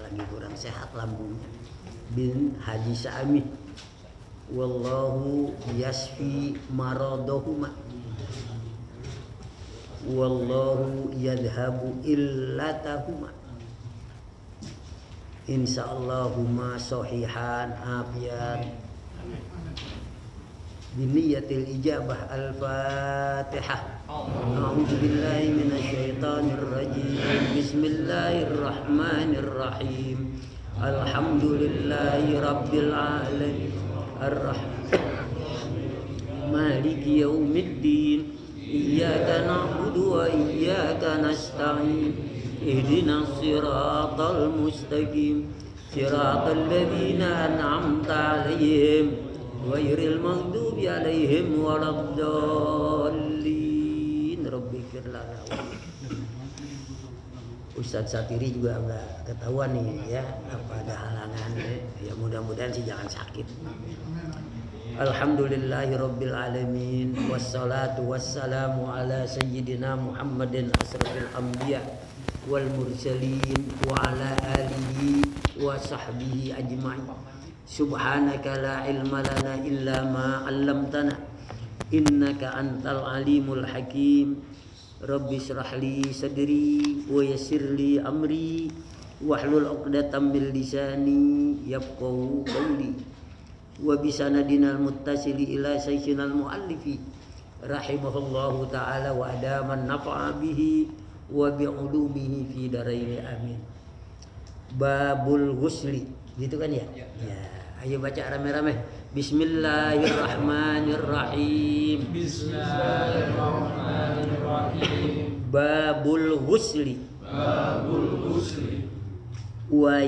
lagi kurang sehat lambungnya. Bin Haji Sa'ami. Wallahu yasfi maradahuma. Wallahu yadhabu illatahuma. Insya'allahumma sahihan afian. Biniyatil ijabah al-fatihah. A'udzu billahi minasyaitonir rajim. Bismillahirrahmanirrahim. Alhamdulillahi rabbil alamin. Maliki yaumiddin. Iyyaka na'budu wa iyyaka nasta'in. Ihdinas siratal mustaqim. Siratal ladzina an'amta 'alaihim ghairil maghdubi 'alaihim waladdallin. Rabbikir lana. Ustadz Satiri juga enggak ketahuan nih ya, apa ada halangan ya, mudah-mudahan sih jangan sakit. Alhamdulillahirabbil alamin wassalatu wassalamu ala sayyidina Muhammadin asrafil anbiya wal mursalin wa ala alihi wa sahbihi ajma'in. Subhanaka la ilma lana illa ma 'allamtana innaka antal alimul hakim. Rabbi shrah li sadri wa yassir li amri wahlul 'uqdatam min lisani yafqahu qawli wa bisanadinal muttasili ila sayyidinal muallifi rahimahullahu ta'ala wa adaman nafa'a bihi wa bi'ulumihi fi daraini amin. Babul ghusli gitu kan ya? Ya. Ayo baca rame-rame. Bismillahirrahmanirrahim. Bismillahirrahmanirrahim. Babul ghusli. Babul ghusli. Wa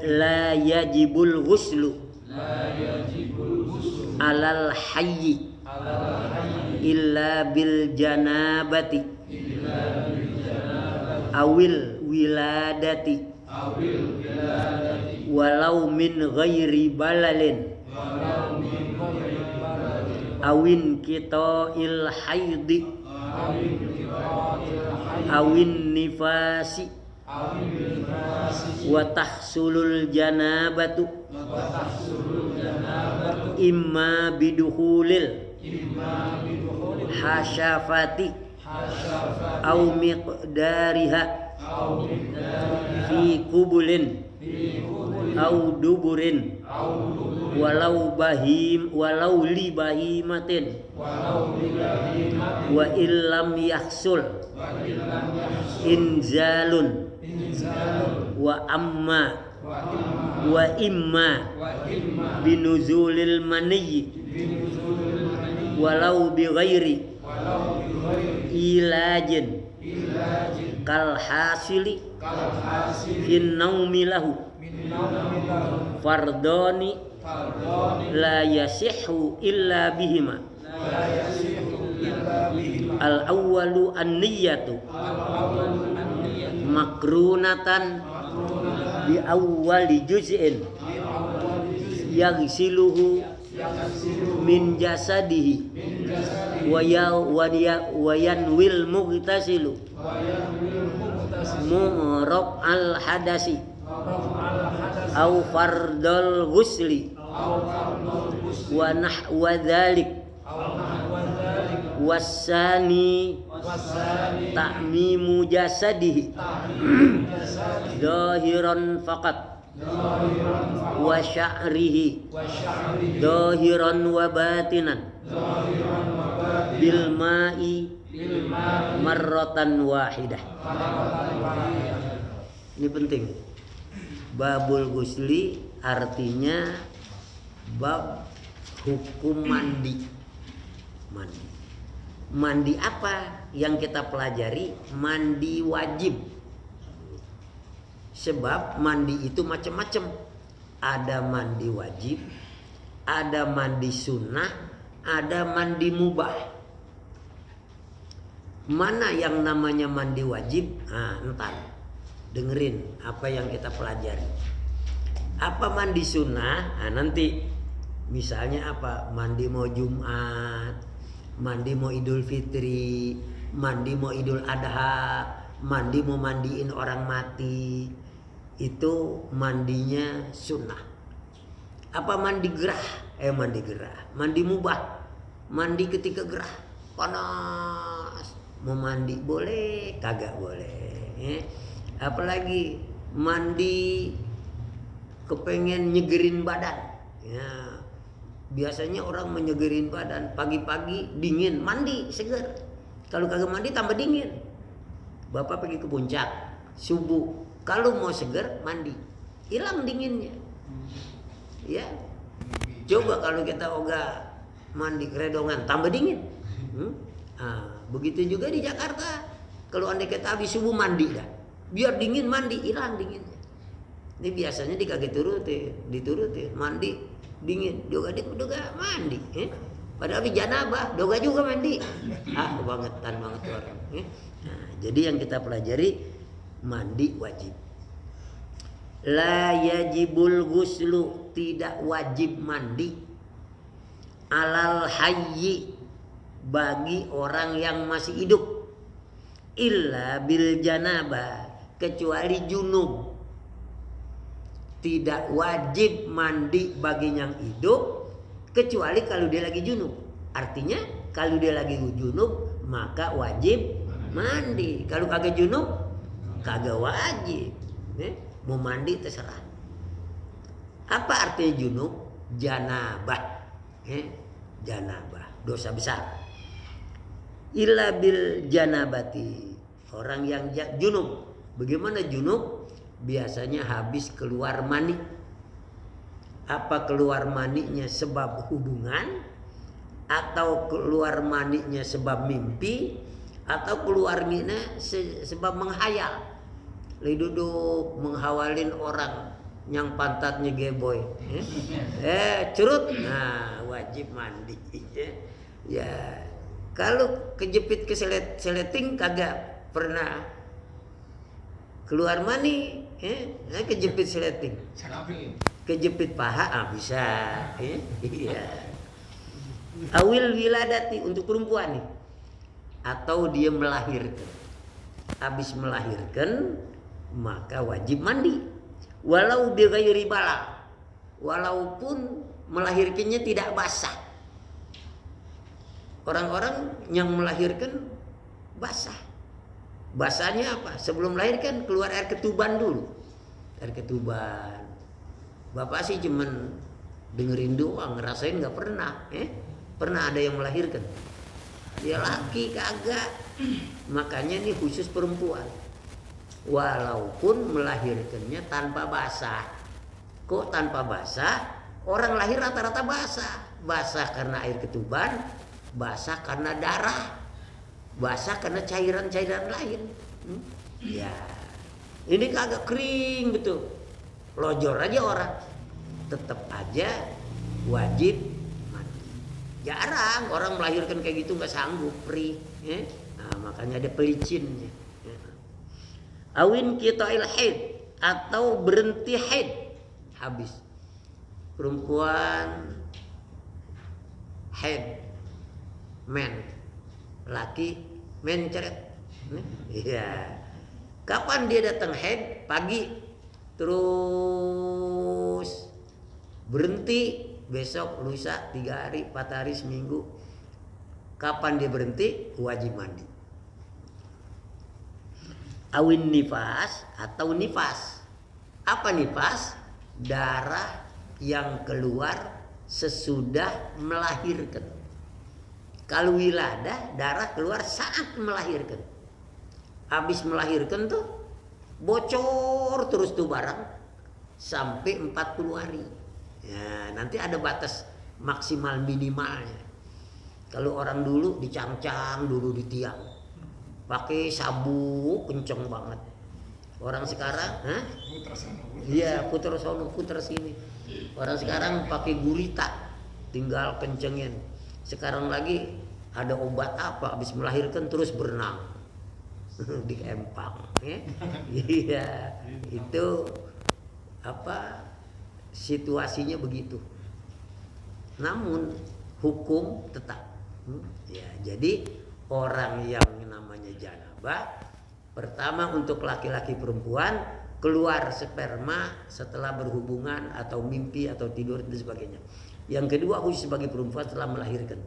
la yajibul ghuslu. La yajibul ghuslu. Alal hayyi. Alal hayyi. Illa bil janabati. Illa bil janabati. Awil wiladati. Awil wiladati. Walau min ghairi balalin. Walau min ghairi balalin. Awin qita'il haidi. Awin qita'il haidi. Awin nifasi. Awin nifasi. Wa tahsulul janabatu. Wa tahsulul janabatu. Imma bidukhulil. Imma bidukhulil. Hasyafati. Hasyafati. Au miqdariha. Fi kubulin au duburin walau li bahimatin wa illam yahsul inzalun wa amma wa imma binuzulil maniyyi walau bi ghairi ilajin kal hasili fin naumi lahu fardoni la yasihhu illa bihima. Al awwalu an-niyyatu makrunatan bi awwali juz'in yaghsiluhu min jasadihi wa yanwil mughtasilu mu'rab al hadasi au fardal ghusli wa nahwa dhalik wasani ta'mimu jasadihi zahiran faqat wa sya'rihi zahiran wa batinan bil ma'i marratan wahidah. Ini penting. Babul ghusli artinya bab hukum mandi. Mandi apa yang kita pelajari? Mandi wajib. Sebab mandi itu macam-macam. Ada mandi wajib, ada mandi sunnah, ada mandi mubah. Mana yang namanya mandi wajib? Entar dengerin apa yang kita pelajari. Apa mandi sunnah? Nanti misalnya apa? Mandi mau Jumat, mandi mau Idul Fitri, mandi mau Idul Adha, mandi mau mandiin orang mati. itu mandinya sunnah. Apa mandi gerah? Mandi gerah, mandi mubah, mandi ketika gerah, panas, mau mandi boleh, kagak boleh. Apalagi mandi kepengen nyegerin badan. Ya, biasanya orang menyegerin badan pagi-pagi dingin, mandi seger. Kalau kagak mandi tambah dingin. Bapak pergi ke puncak subuh, kalau mau seger mandi, hilang dinginnya. Ya, coba kalau kita ogah mandi keredongan tambah dingin. Begitu juga di Jakarta. Kalau andai kita habis subuh mandi dah, biar dingin mandi, hilang dinginnya. Ini biasanya dikagak diturutin mandi dingin, doga mandi. Padahal habis janabah, doga juga mandi. Kebangetan banget orang. Nah, jadi yang kita pelajari mandi wajib. La yajibul ghuslu, tidak wajib mandi. Alal hayyi, bagi orang yang masih hidup. Illa bil janabah, kecuali junub. Tidak wajib mandi bagi yang hidup kecuali kalau dia lagi junub. Artinya kalau dia lagi junub maka wajib mandi. Kalau kagak junub kagak wajib. Mau mandi terserah. Apa artinya junub? Janabah. Janabah, dosa besar. Illa bil janabati, orang yang junub. Bagaimana junub? Biasanya habis keluar mani. Apa keluar maninya sebab hubungan, atau keluar maninya sebab mimpi, atau keluar maninya sebab menghayal. Lagi duduk menghawalin orang yang pantatnya geboy. Curut. Nah, wajib mandi. Ya. Kalau kejepit keseleting kagak pernah keluar mani, kejepit seleting. Kejepit paha bisa. Iya. Awil wiladati, untuk perempuan nih. Atau dia melahirkan. Habis melahirkan maka wajib mandi. Walau bighairi bala, walaupun melahirkannya tidak basah. Orang-orang yang melahirkan basah. Basahnya apa? Sebelum melahirkan keluar air ketuban dulu. Air ketuban. Bapak sih cuman dengerin doang, ngerasain nggak pernah. Pernah ada yang melahirkan? Dia laki kagak. Makanya ini khusus perempuan. Walaupun melahirkannya tanpa basah. Kok tanpa basah? Orang lahir rata-rata basah. Basah karena air ketuban, basah karena darah, basah karena cairan-cairan lain. Ya, ini kagak kering gitu, lojor aja orang, tetap aja wajib mandi. Jarang orang melahirkan kayak gitu nggak sanggup, perih. Nah, makanya ada pelicinnya. Awin qita'il haid, atau berhenti haid, habis. Perempuan haid, men, laki mencret. Iya. Kapan dia datang haid? Pagi. Terus berhenti besok, lusa, 3 hari, 4 hari, seminggu. Kapan dia berhenti? Wajib mandi. Awin nifas, atau nifas. Apa nifas? Darah yang keluar sesudah melahirkan. Kalau wiladah, darah keluar saat melahirkan. Habis melahirkan tuh bocor terus tuh barang sampai 40 hari. Ya, nanti ada batas maksimal minimalnya. Kalau orang dulu dicangcang dulu di tiang, pakai sabuk kenceng banget. Orang sekarang, iya, puter sono, puter sini. Orang sekarang pakai gurita, tinggal kencengin. Sekarang lagi ada obat apa? Habis melahirkan terus berenang di empang. Iya, itu apa? Situasinya begitu. Namun hukum tetap. Ya, jadi orang yang namanya janabah, pertama untuk laki-laki perempuan keluar sperma setelah berhubungan atau mimpi atau tidur dan sebagainya. Yang kedua khusus bagi perempuan setelah melahirkan.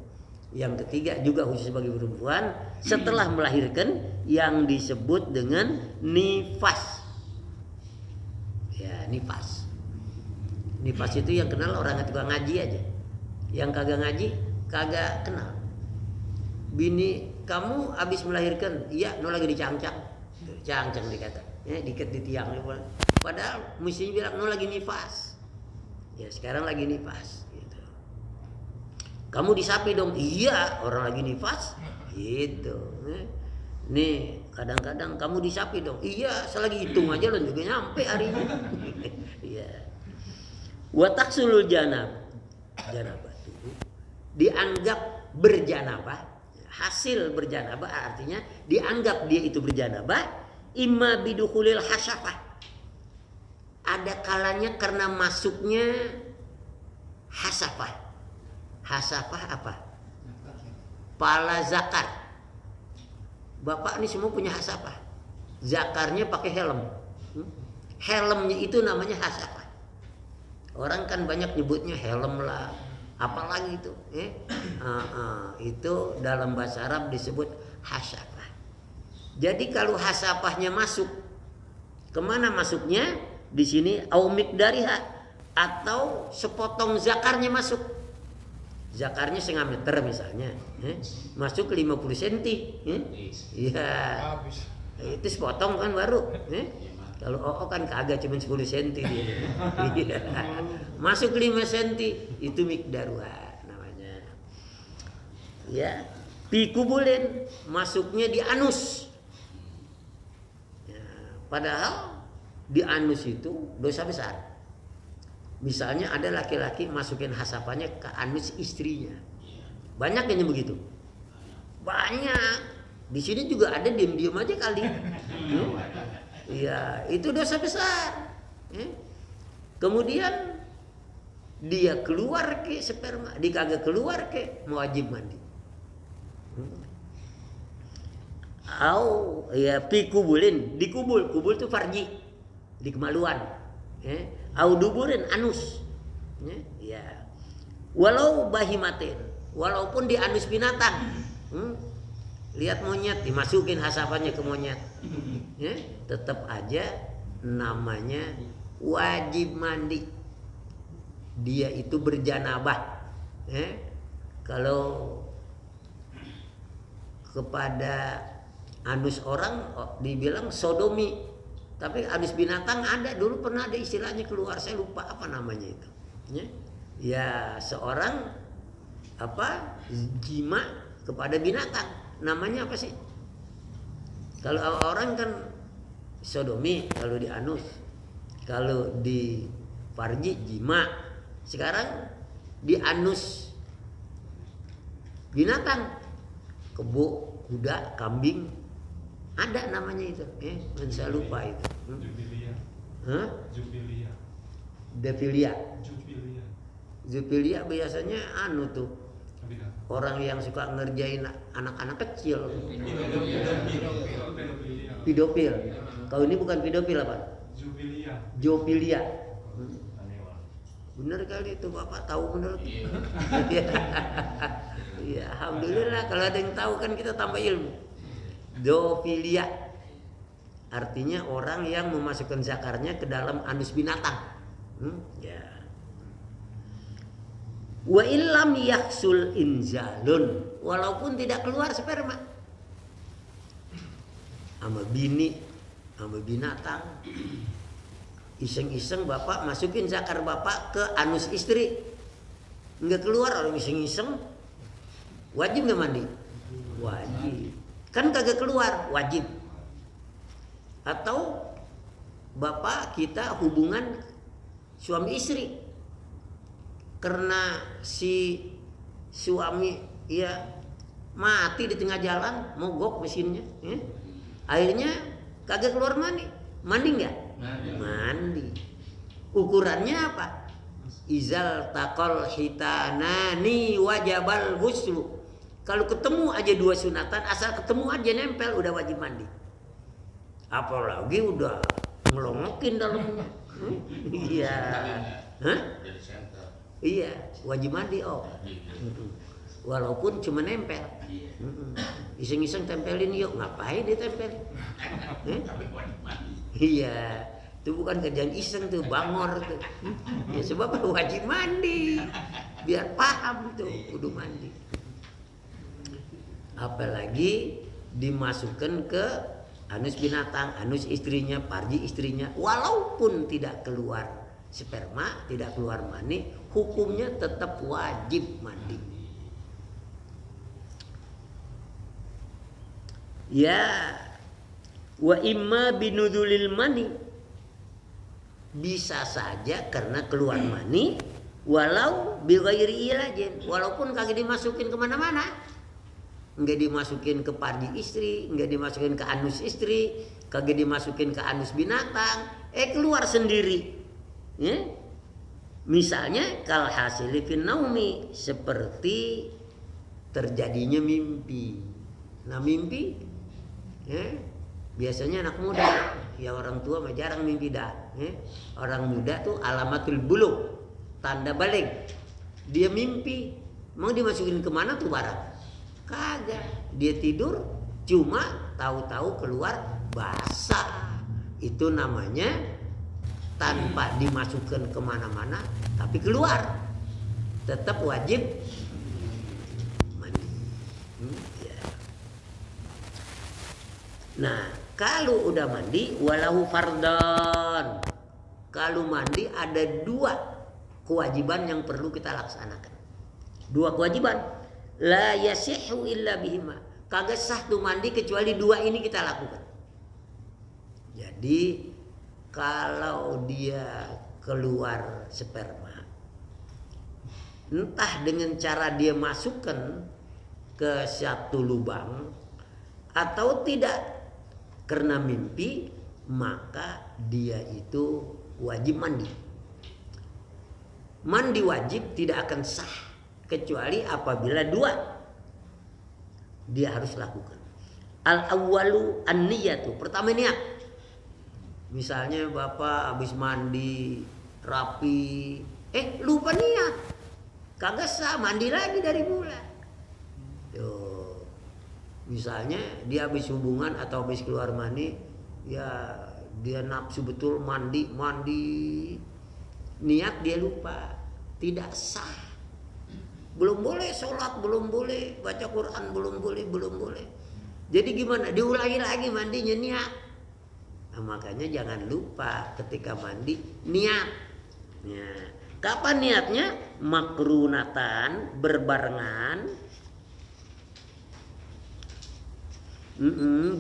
Yang ketiga juga khusus bagi perempuan setelah melahirkan yang disebut dengan nifas. Ya, nifas. Nifas itu yang kenal orang yang tukang ngaji aja. Yang kagak ngaji kagak kenal. Bini kamu habis melahirkan, iya, no lagi dicangcang. Cangcang dikata. Ya, diket di tiang. Padahal mestinya bilang no lagi nifas. Ya, sekarang lagi nifas gitu. Kamu disapi dong. Iya, orang lagi nifas. Gitu. Nih, kadang-kadang kamu disapi dong. Iya, saya lagi hitung aja loh juga nyampe harinya. Iya. Wa taksulul janabah itu dianggap berjanabah, hasil berjanabah artinya dianggap dia itu berjanabah imma bidukhulil hasyafah. Ada kalanya karena masuknya hasafah. Hasafah apa? Pala zakar. Bapak ini semua punya hasafah. Zakarnya pakai helm. Helmnya itu namanya hasafah. Orang kan banyak nyebutnya helm lah, apalagi itu. Itu dalam bahasa Arab disebut hasafah. Jadi kalau hasafahnya masuk, kemana masuknya? Di sini au miqdariha, atau sepotong zakarnya masuk. Zakarnya 1/2 meter misalnya, masuk 50 cm, iya, itu sepotong kan baru. Kalau kan kagak cuma 10 cm dia. Masuk 5 cm itu miqdaruha namanya. Ya, pikubulin masuknya di anus. Ya, padahal di anus itu dosa besar. Misalnya ada laki-laki masukin hasapannya ke anus istrinya. Banyak yang begitu. Banyak. Di sini juga ada diam-diam aja kali. Iya, itu dosa besar. Kemudian dia keluar ke sperma, dia kagak keluar ke mau wajib mandi. Au ya pikubulin, dikubul, kubul itu farji, di kemaluan. Au duburin anus. Ya. Walau bahimatin, walaupun di anus binatang. Lihat monyet dimasukin hasapannya ke monyet. Tetap aja namanya wajib mandi. Dia itu berjanabah. Kalau kepada anus orang dibilang sodomi. Tapi anus binatang ada, dulu pernah ada istilahnya keluar, saya lupa apa namanya itu. Ya seorang jima kepada binatang, namanya apa sih? Kalau orang kan sodomi kalau di anus, kalau di farji jima. Sekarang di anus binatang, kebo, kuda, kambing. Ada namanya itu, saya lupa itu. Jupilia. Jupilia biasanya tuh orang yang suka ngerjain anak-anak kecil. Pedofil. Kalau ini bukan pedofil apa? Jupilia. Benar kali itu Bapak tahu benar. Ya, alhamdulillah kalau ada yang tahu kan kita tambah ilmu. Zoofilia artinya orang yang memasukkan zakarnya ke dalam anus binatang. Ya. Wa illam yahsul inzalun, walaupun tidak keluar sperma. Sama bini, sama binatang. Iseng-iseng bapak masukin zakar bapak ke anus istri. Enggak keluar, orang iseng-iseng. Wajib enggak mandi? Wajib. Kan kagak keluar, wajib. Atau bapak kita hubungan suami istri, karena si suami ya mati di tengah jalan, mogok mesinnya, akhirnya kagak keluar mandi nggak? Mandi. Ukurannya apa? Izal taqal hitanani wajabal ghuslu. Kalau ketemu aja 2 sunatan, asal ketemu aja nempel udah wajib mandi. Apalagi udah ngelongokin dalamnya. Iya. Hah? Iya, wajib mandi walaupun cuma nempel. Iseng-iseng tempelin yuk, ngapain ditempel? Iya, itu bukan kerjaan iseng tuh, bangor tuh. Ya sebab wajib mandi, biar paham tuh kudu mandi. Apalagi dimasukkan ke anus binatang, anus istrinya, farji istrinya, walaupun tidak keluar sperma, tidak keluar mani, hukumnya tetap wajib mandi. Ya, wa imma binudulil mani, bisa saja karena keluar mani, walau bighairi ilajin, walaupun kagak dimasukin kemana-mana, nggak dimasukin ke farji istri, nggak dimasukin ke anus istri, kagak dimasukin ke anus binatang, keluar sendiri. Ya? Misalnya kal hasili fin naumi, seperti terjadinya mimpi. Nah mimpi, biasanya anak muda, ya orang tua mah jarang mimpi dah. Orang muda tuh alamatul bulugh, tanda balik. Dia mimpi, mau dimasukin kemana tuh barang? Kagak, dia tidur cuma tahu-tahu keluar basah. Itu namanya tanpa dimasukkan kemana-mana, tapi keluar, tetap wajib mandi. Ya. Nah, kalau udah mandi, walahu fardhan. Kalau mandi ada 2 kewajiban yang perlu kita laksanakan. 2 kewajiban. La yasihhu illa bihima. Kagak sah tuh mandi kecuali 2 ini kita lakukan. Jadi kalau dia keluar sperma, entah dengan cara dia masukkan ke satu lubang atau tidak karena mimpi, maka dia itu wajib mandi. Mandi wajib tidak akan sah kecuali apabila 2 dia harus lakukan. Al-awwalu an-niyatu, pertama niat. Misalnya bapak habis mandi rapi, lupa niat, kagak sah, mandi lagi dari mula. Tuh. Misalnya dia habis hubungan atau habis keluar mani, ya dia nafsu betul mandi, niat dia lupa, tidak sah. Belum boleh sholat, belum boleh baca Quran, belum boleh. Jadi gimana? Diulangi lagi mandinya niat. Nah, makanya jangan lupa ketika mandi niat. Ya. Kapan niatnya? Makrunatan, berbarengan.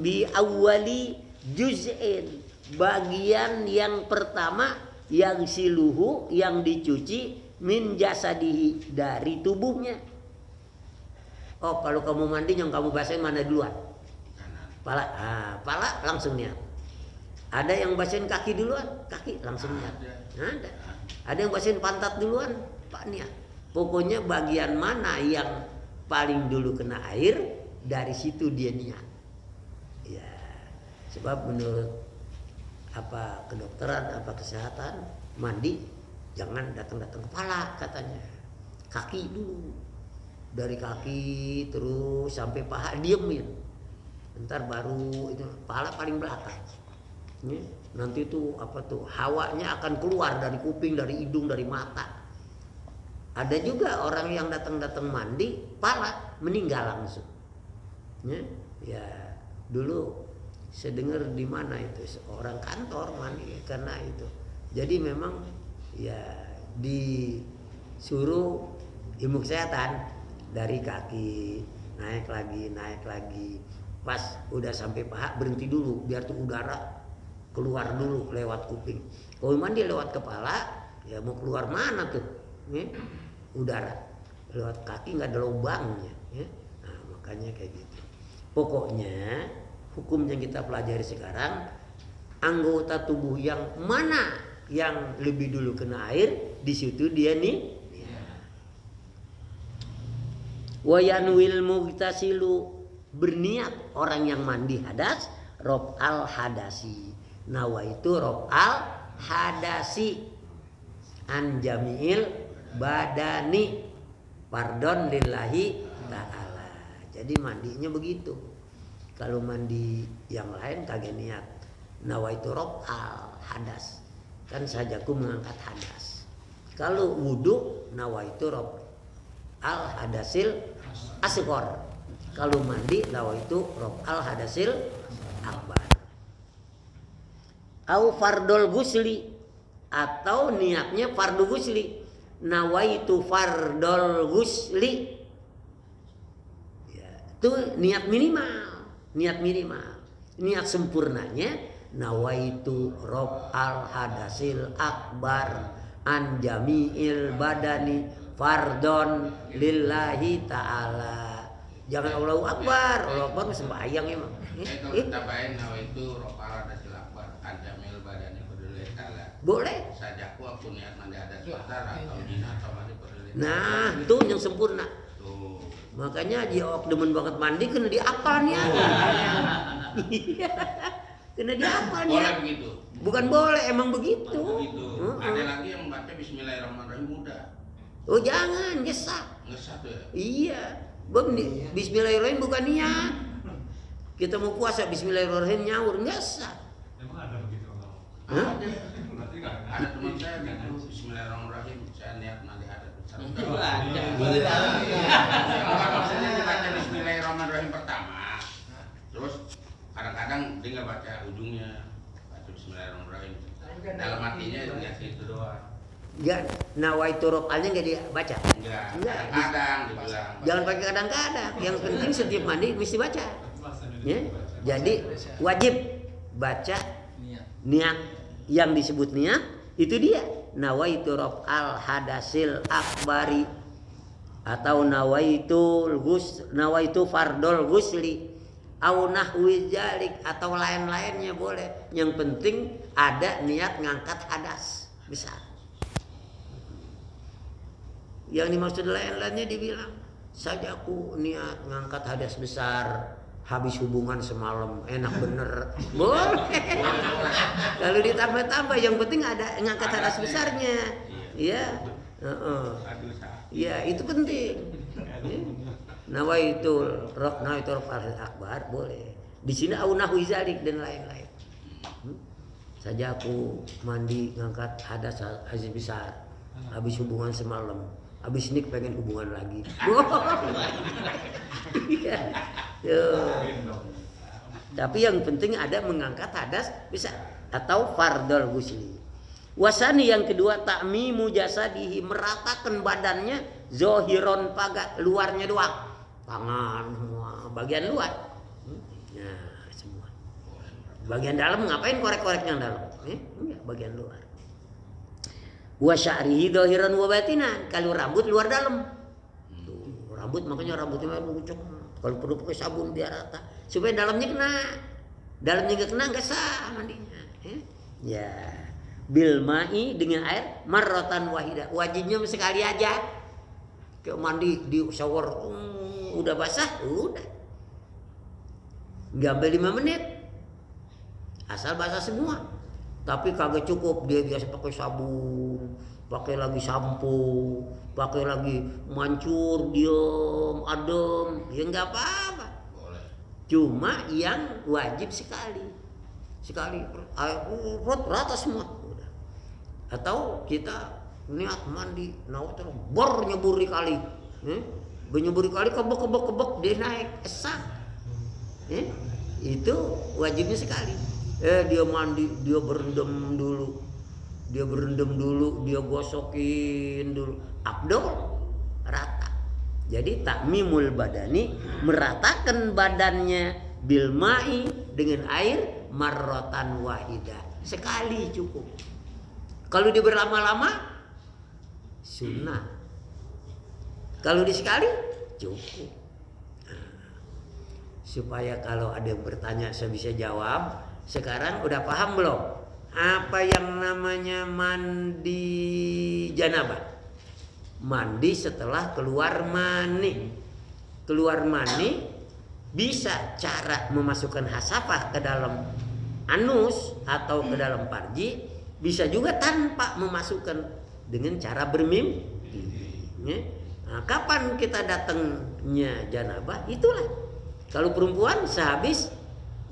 Bi awwali juz'in, bagian yang pertama yang siluhu, yang dicuci, min jasadihi, dari tubuhnya. Oh, kalau kamu mandi yang kamu basahin mana duluan? Pala. Pala langsung niat. Ada yang basahin kaki duluan, kaki langsung niat. Ada yang basahin pantat duluan, Pak niat. Pokoknya bagian mana yang paling dulu kena air, dari situ dia niat. Ya, sebab menurut apa kedokteran, apa kesehatan, mandi jangan datang kepala katanya. Kaki dulu. Dari kaki terus sampai paha diemin. Ntar baru itu paha paling belakang. Nanti tuh hawanya akan keluar dari kuping, dari hidung, dari mata. Ada juga orang yang datang mandi, pala meninggal langsung. Ya dulu saya dengar di mana itu seorang kantor mandi karena itu. Jadi memang ya disuruh ilmu kesehatan dari kaki naik lagi. Pas udah sampai paha berhenti dulu biar tuh udara keluar dulu lewat kuping. Kalau mandi lewat kepala, ya mau keluar mana tuh? Udara. Lewat kaki nggak ada lubangnya. Nah, makanya kayak gitu. Pokoknya hukum yang kita pelajari sekarang, anggota tubuh yang mana yang lebih dulu kena air, di situ dia nih. Wayanwil mughtasilu, berniat orang yang mandi hadas, rob al hadasi, nawaitu raf'al hadasi an jami'il badani fardon lillahi ta'ala. Jadi mandinya begitu. Kalau mandi yang lain kagak niat nawaitu raf'al hadas, kan sajaku mengangkat hadas. Kalau wudu nawaitu raf'al hadasil asghar. Kalau mandi nawaitu raf'al hadasil akbar. Au fardol gusli, atau niatnya fardu gusli, nawaitu fardol gusli, ya, itu niat minimal. Niat sempurnanya nawaitu raf'al hadasil akbar an jami'il badani fardon lillahi ta'ala. Jangan Allahu Akbar, Allahu Akbar sembahyang emang. Kalau tambahin nawaitu raf'al hadasil akbar an jami'il badani lillahi ta'ala. Boleh. Sajaku aku niat mandi hadas besar atau jina atau mandi lillahi. Nah, itu yang sempurna. Tuh. Makanya dia demen banget mandi kena diapal nih. Iya. Kena diapal nih. Boleh begitu. Bukan boleh, emang begitu. Begitu. Ada lagi yang membaca Bismillahirrahmanirrahim mudah. Oh jangan, ngesah. Ngesah tuh ya. Iya. Bismillahirrahmanirrahim bukan niat. Kita mau puasa Bismillahirrahmanirrahim nyaur, ngesah. Emang ada begitu kalau? Ada. Berarti nggak ada. Ada teman saya gitu Bismillahirrahmanirrahim saya niat mandi hadas besar. Maksudnya dibaca Bismillahirrahmanirrahim pertama. Terus kadang-kadang dia nggak baca ujungnya, baca Bismillahirrahmanirrahim. Dalam hatinya niat itu doang. Enggak, nawaitu raf'alnya enggak dibaca. Enggak. Enggak. Kadang dibilang. Jangan pakai kadang-kadang. Yang penting setiap mandi mesti baca. Ya? Jadi wajib baca niat. Yang disebut niat itu dia nawaitu raf'al hadasil akbari atau nawaitu fardol gusli au nahwi dzalik atau lain-lainnya boleh. Yang penting ada niat ngangkat hadas besar. Yang dimaksud lain-lainnya dibilang saja aku niat ngangkat hadas besar habis hubungan semalam, enak bener, boleh. Kalau ditambah-tambah yang penting ada ngangkat hadas besarnya. Iya. Ya itu penting. Nawaitu raf'al akbar boleh. Di sini au nahwi zalik dan lain-lain. Saja aku mandi ngangkat hadas besar habis hubungan semalam. Habis ini pengen hubungan lagi. Iya. Tapi yang penting ada mengangkat hadas bisa atau fardol gusli. Wasani yang kedua ta'mimu jasadihi, meratakan badannya zohiron paga, luarnya doang. Tangan semua, bagian luar. Nah, semua. Bagian dalam ngapain korek-korek yang dalam? Enggak, bagian luar. Wa sya'rihi dhahiran wa batinan, kalau rambut luar dalam. Tuh, rambut makanya rambutnya lucuk. Kalau perlu pakai sabun biar rata supaya dalamnya kena. Dalamnya enggak kena enggak sah mandinya. Ya. Bil ma'i dengan air marratan wahidah. Wajibnya sekali aja. Kayak mandi di shower udah basah, udah. Enggak sampai 5 menit. Asal basah semua. Tapi kagak cukup, dia biasa pakai sabun, pakai lagi sampo, pakai lagi mancur, diem, adem, ya nggak apa-apa. Cuma yang wajib sekali rata semua. Udah. Atau kita niat mandi, bor nyeburi kali, nyeburi kali kebek dia naik, esak, itu wajibnya sekali. Dia mandi, dia berendam dulu, dia gosokin dulu, abdol rata. Jadi takmimul badani, meratakan badannya bil ma'i dengan air marratan wahidah, sekali cukup. Kalau dia berlama-lama sunnah, kalau di sekali cukup. Supaya kalau ada yang bertanya saya bisa jawab. Sekarang udah paham belum apa yang namanya mandi janabah? Mandi setelah keluar mani. Keluar mani bisa cara memasukkan hasafah ke dalam anus atau ke dalam farji, bisa juga tanpa memasukkan dengan cara bermimpi. Ya. Nah, kapan kita datangnya janabah? Itulah. Kalau perempuan sehabis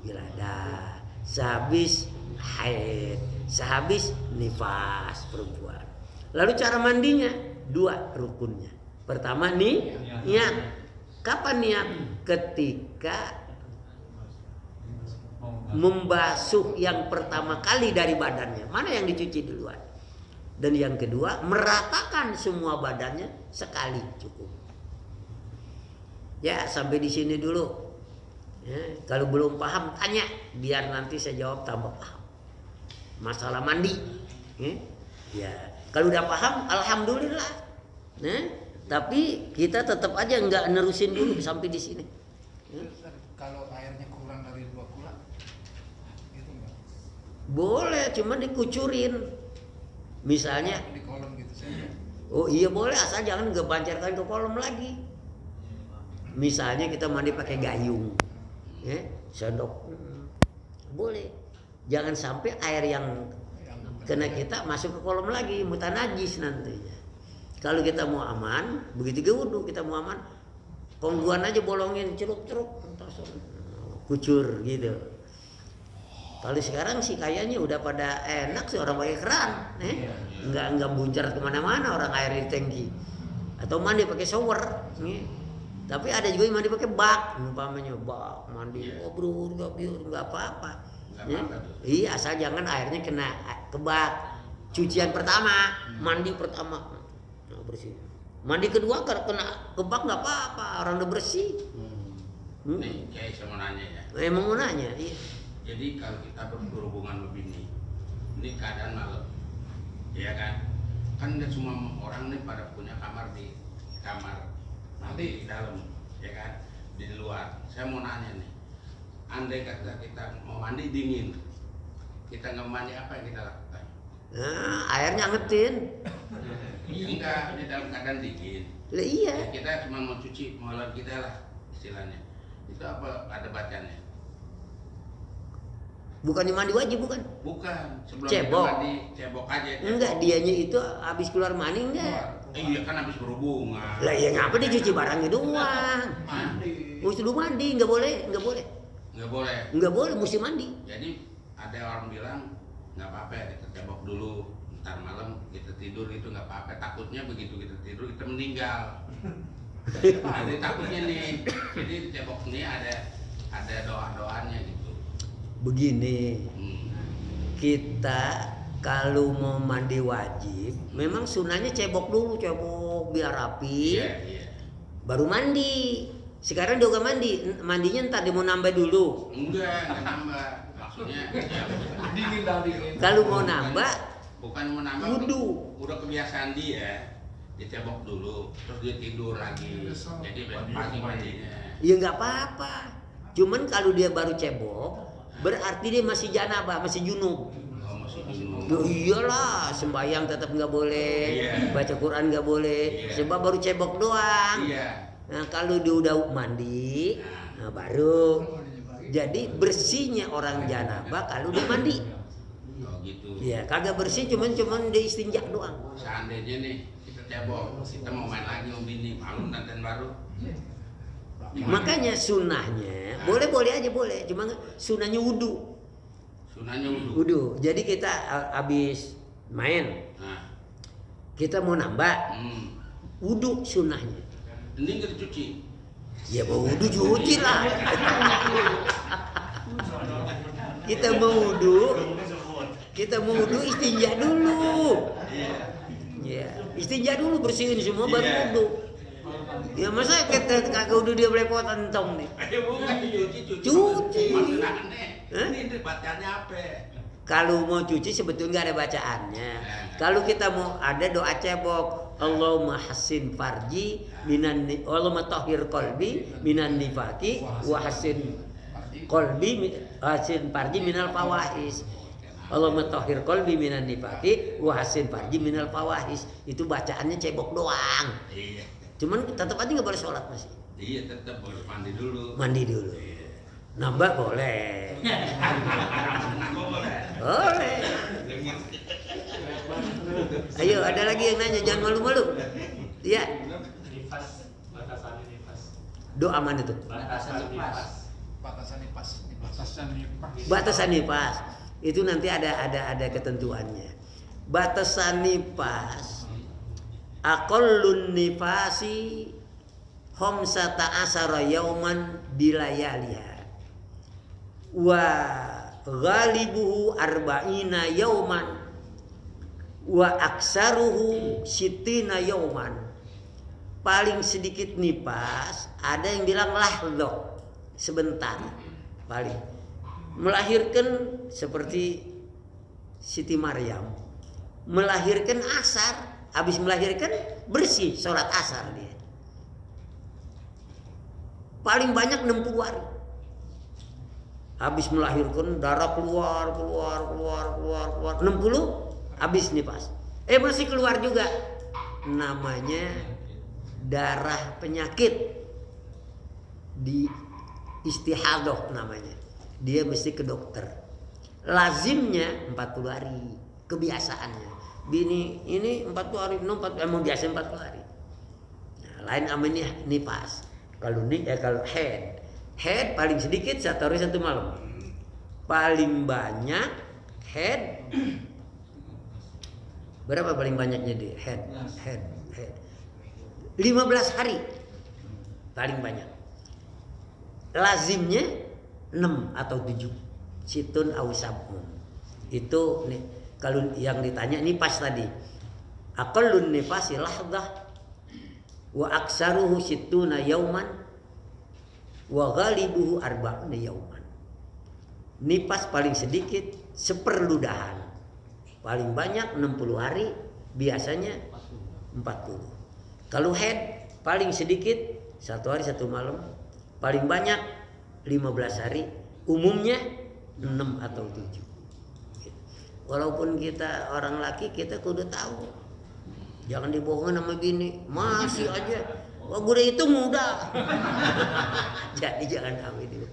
wiladah, sehabis haid, sehabis nifas perempuan. Lalu cara mandinya 2 rukunnya. Pertama nih niat. Kapan niat? Ketika membasuh yang pertama kali dari badannya. Mana yang dicuci duluan? Dan yang kedua, meratakan semua badannya sekali cukup. Ya, sampai di sini dulu. Ya, kalau belum paham tanya, biar nanti saya jawab tambah paham. Masalah mandi. Ya, kalau udah paham, alhamdulillah. Nah, tapi kita tetap aja nggak nerusin dulu sampai di sini. Kalau airnya kurang dari 2 kula, gitu nggak? Boleh, cuma dikucurin. Misalnya, Di kolom gitu saja. oh iya boleh, asal jangan ngebancarkan ke kolam lagi. Misalnya kita mandi pakai gayung, ya, sendok, boleh. Jangan sampai air yang kena kita masuk ke kolam lagi, mutanajis nantinya. Kalau kita mau aman, begitu ke wudhu kita mau aman, pengguan aja bolongin, ceruk-ceruk, kucur gitu. Kalau sekarang sih kayaknya udah pada enak sih orang pakai keran, nggak buncar kemana-mana orang air di tangki, atau mandi pakai shower. Tapi ada juga yang mandi pakai bak, umpamanya bak mandi, bro nggak apa-apa. Iya, asal jangan airnya kena ke bak. Cucian pertama, mandi pertama, bersih. Mandi kedua kalau kena ke bak nggak apa-apa, orang udah bersih. Nih, kayak saya mau nanya ya. Emang mau nanya, iya. Jadi kalau kita berhubungan begini, ini keadaan malam, ya kan? Kan nggak semua orang nih pada punya kamar di nanti di dalam, ya kan? Di luar. Saya mau nanya nih, andai kata kita mau mandi dingin, kita nggak mandi apa yang kita lakukan? Nah, airnya angetin. Enggak, di dalam keadaan dingin. Lah iya. Ya, kita cuma mau cuci mulut kita lah istilahnya. Itu apa ada bacanya? Bukan mandi wajib, bukan? Bukan, sebelum Cebok. kita mandi cebok aja. Cebok. Enggak, dianya itu habis keluar mandi enggak. Iya kan habis berhubungan. Lah ya ngapa dia cuci barangnya doang? Mandi. Mesti dulu mandi, enggak boleh. Nggak boleh. Enggak boleh, mesti mandi. Jadi ada orang bilang nggak apa-apa ya, kita cebok dulu, ntar malam kita tidur itu nggak apa-apa. Takutnya begitu kita tidur kita meninggal. Nanti takutnya nih. Jadi di cebok ini ada doa-doanya gitu. Begini, kita kalau mau mandi wajib, memang sunahnya cebok dulu, cebok biar rapi, Iya. baru mandi. Sekarang dia udah mandi, mandinya ntar dia mau nambah dulu. Enggak nambah. Maksudnya ya, Dingin dah dingin. Kalau mau nambah, bukan mau nambah. wudu. Udah kebiasaan dia dicebok dulu, terus dia tidur lagi. Jadi pagi mandinya. Ya nggak apa-apa. Cuman kalau dia baru cebok, berarti dia masih janabah, masih junub. Oh, masih minum. Ya iyalah, sembahyang tetap nggak boleh, Iya. baca Quran nggak boleh, Iya. sebab baru cebok doang. Iya. Nah kalau dia udah mandi, nah baru. Jadi bersihnya orang janabah kalau dia mandi. Oh gitu. Ya kagak bersih, cuman dia istinja doang. Seandainya nih kita cebok, kita mau main lagi sama bini, malu dandan baru. Gimana? Makanya sunahnya boleh aja boleh, cuma sunahnya wudu. Sunahnya wudu. Wudu. Jadi kita habis main, Nah, kita mau nambah, wudu sunahnya. ini nggak dicuci. Ya mau wudu cuci lah. Kita mau wudu istinja dulu. Ya, istinja dulu, bersihin semua baru wudu. Ya masa kita kagak wudu dia belepotan tong nih. Bukan dicuci. Cuci. Maksudnya aneh. Hah? Ini bacaannya apa? Kalau mau cuci sebetulnya nggak ada bacaannya. Kalau kita mau ada doa cebok, Allahumma hassin farji minan Allahumma tahhir qalbi minan nifaqi wa hassin qalbi hassin farji minal fawahis. Allahumma tahhir qalbi minan nifaqi wa hassin farji minal fawahis. Itu bacaannya cebok doang. Iya. Cuman tetap aja nggak boleh sholat masih. Iya tetap harus mandi dulu. Mandi dulu. Nambah boleh. Boleh. Ayo, ada lagi yang nanya, jangan malu-malu. Iya. Nifas, batasan nifas. Doa mana itu? Batasan nifas. Batasan nifas. Batasan nifas. Itu nanti ada ketentuannya. Batasan nifas. Aqallun nifasi khamsata asara yauman bilayaliha. Wa ghalibuhu arba'ina yauman. Wa aksaruhu sittina yauman. Paling sedikit nifas, ada yang bilang lahdo, sebentar. Paling melahirkan seperti Siti Maryam, melahirkan asar, habis melahirkan bersih sholat asar dia. Paling banyak 60 hari. Habis melahirkan darah keluar 60 habis nifas. Masih keluar juga. Namanya darah penyakit. Di istihadah namanya. Dia mesti ke dokter. Lazimnya 40 hari. Kebiasaannya. Bini ini 40 hari, emang biasa 40 hari. Nah, lain namanya nifas. Kalau head paling sedikit 1 hari 1 malam. Paling banyak head berapa paling banyaknya dia? Head. 15 hari paling banyak. Lazimnya 6 atau 7. Situn au sabun. Itu nih kalau yang ditanya ini pas tadi. Aqallun nifasi lahdah wa aksaruhu sittuna yauman wa ghalibuhu arba'una yauman. Nifas paling sedikit seperludahan. Paling banyak 60 hari, biasanya 40. Kalau head paling sedikit 1 hari 1 malam, paling banyak 15 hari, umumnya 6 atau 7. Walaupun kita orang laki, kita kudu tahu. Jangan dibohongin sama bini, masih aja. Wah, gue udah hitung muda. Jadi jangan ambil dulu.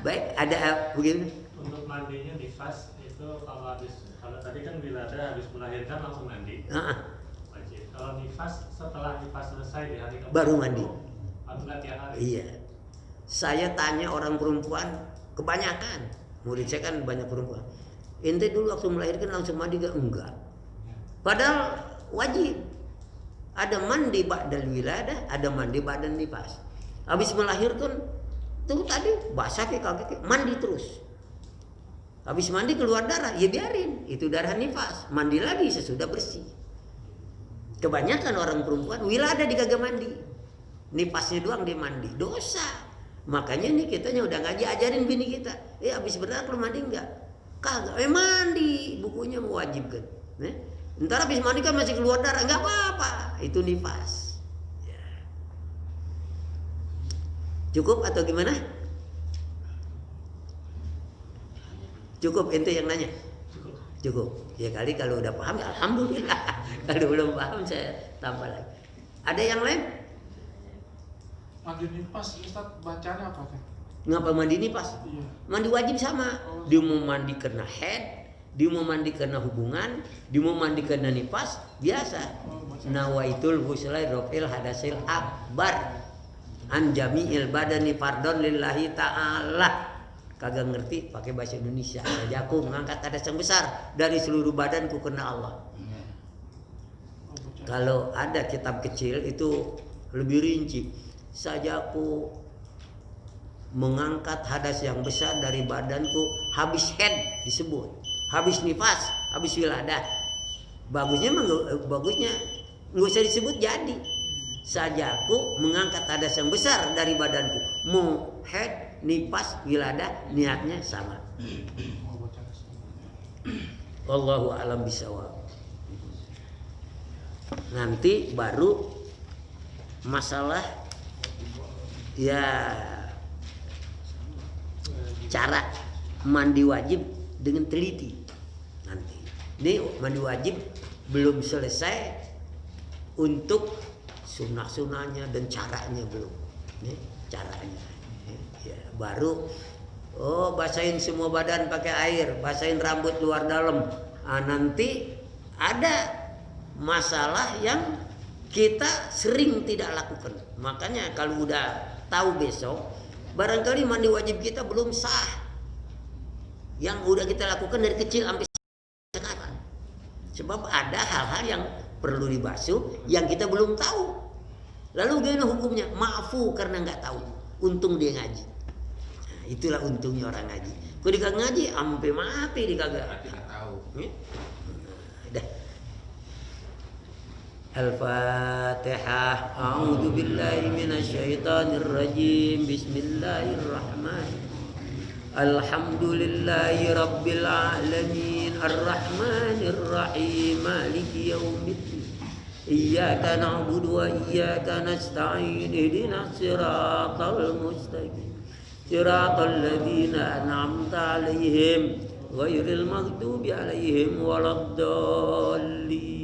Baik, ada begini. Untuk mandinya nifas itu kalau tadi kan bila ada habis melahirkan langsung mandi. Wajib. Kalau nifas setelah nifas selesai di hari keempat Baru mandi. Harus nggak tiap hari. Iya. Saya tanya orang perempuan, kebanyakan murid saya kan banyak perempuan. Ente dulu waktu melahirkan langsung mandi gak? Enggak. Padahal wajib. Ada mandi ba'dal wiladah, ada mandi ba'dal nifas. Habis melahirkan tuh tadi basah kayak mandi terus. Habis mandi keluar darah, ya biarin, itu darah nifas. Mandi lagi sesudah bersih. Kebanyakan orang perempuan wiladah dikagak mandi. Nifasnya doang dia mandi, dosa. Makanya nih kitanya udah ngaji ajarin bini kita. Habis berdarah lu mandi enggak? Kagak, mandi, bukunya mewajibkan. Ntar habis mandi kan masih keluar darah, enggak apa-apa. Itu nifas. Ya. Cukup atau gimana? Cukup, ente yang nanya. Cukup. Ya kali kalau udah paham, ya alhamdulillah. Kalau belum paham saya tambah lagi. Ada yang lain? Mandi nifas, Ustaz, bacanya apa tuh? Ngapa mandi nifas? Iya. Mandi wajib sama. Dia mau mandi karena head, dia mau mandi karena hubungan, dia mau mandi karena nifas, biasa. Nawaitul ghusla rafil hadasil akbar an jami'il badani fardhon lillahi ta'ala. Kagak ngerti pakai bahasa Indonesia. Saja aku mengangkat hadas yang besar dari seluruh badanku karena Allah. Kalau ada kitab kecil itu lebih rinci. Saja aku mengangkat hadas yang besar dari badanku, habis head disebut, habis nifas, habis wiladah. Bagusnya nggak usah disebut jadi. Saja aku mengangkat hadas yang besar dari badanku, mau head, nifas, wiladah, niatnya sama. Wallahu a'lam bishawab. Nanti baru masalah ya cara mandi wajib dengan teliti nanti. Ini mandi wajib belum selesai untuk sunnah-sunnahnya dan caranya belum. Ini caranya. Ya, baru Oh, basahin semua badan pakai air, basahin rambut luar dalam. Nanti ada masalah yang kita sering tidak lakukan. Makanya kalau udah tahu besok, barangkali mandi wajib kita belum sah. Yang udah kita lakukan dari kecil sampai sekarang. Sebab ada hal-hal yang perlu dibasuh yang kita belum tahu. Lalu gimana hukumnya? Maafu karena nggak tahu. Untung dia ngaji. Nah, itulah untungnya orang ngaji. Kalau dia ngaji, ampe mati dia kagak. Tidak tahu. Dah. Al-Fatihah. A'udzu billahi minasyaitonir rajim. Bismillahirrahmanirrahim. Alhamdulillahi rabbil alamin. Arrahmanir rahim. Maliki yaumiddin. Iyyaka na'budu wa iyyaka nasta'in. Ihdinas siratal mustaqim. Siratal ladzina an'amta 'alaihim ghairil maghdubi 'alaihim waladdallin.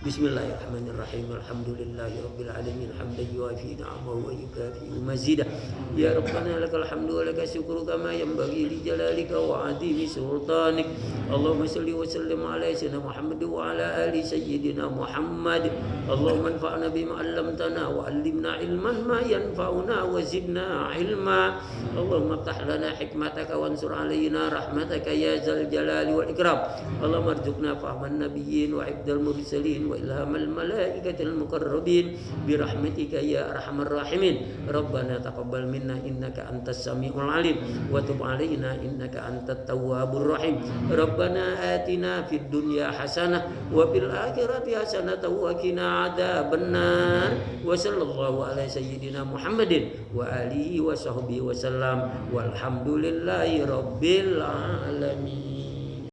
Bismillahirrahmanirrahim. Alhamdulillahi rabbil alamin. Hamdan yuwafi ni'amahu wa yukafi mazidah. Ya Rabbana lakal hamdu wa lakal syukru kama yanbaghi li jalalika wa 'azimi sultanik. Allahumma shalli wa sallim ala sayyidina Muhammad wa ala ali sayyidina Muhammad. Allahumma anfa'na bima 'allamtana wa 'allimna ilman ma yanfa'una wa zidna ilma. Allahumma iftah lana hikmataka wansur 'alaina rahmataka ya zal jalali wal ikram. Allahumma arzuqna fahman nabiyyin wa 'ibdal mursalin ilham al-malaikatil muqarrabin birahmatika ya arhamar rahimin. Rabbana taqabbal minna innaka antas samiul alim wa tub alaina innaka antat tawwabur rahim. Rabbana atina fid dunya hasanah wa fil akhirati hasanah wa qina adzabannar. Wa sallallahu ala sayyidina Muhammadin wa alihi wa sahbihi wa sallam walhamdulillahi rabbil alamin.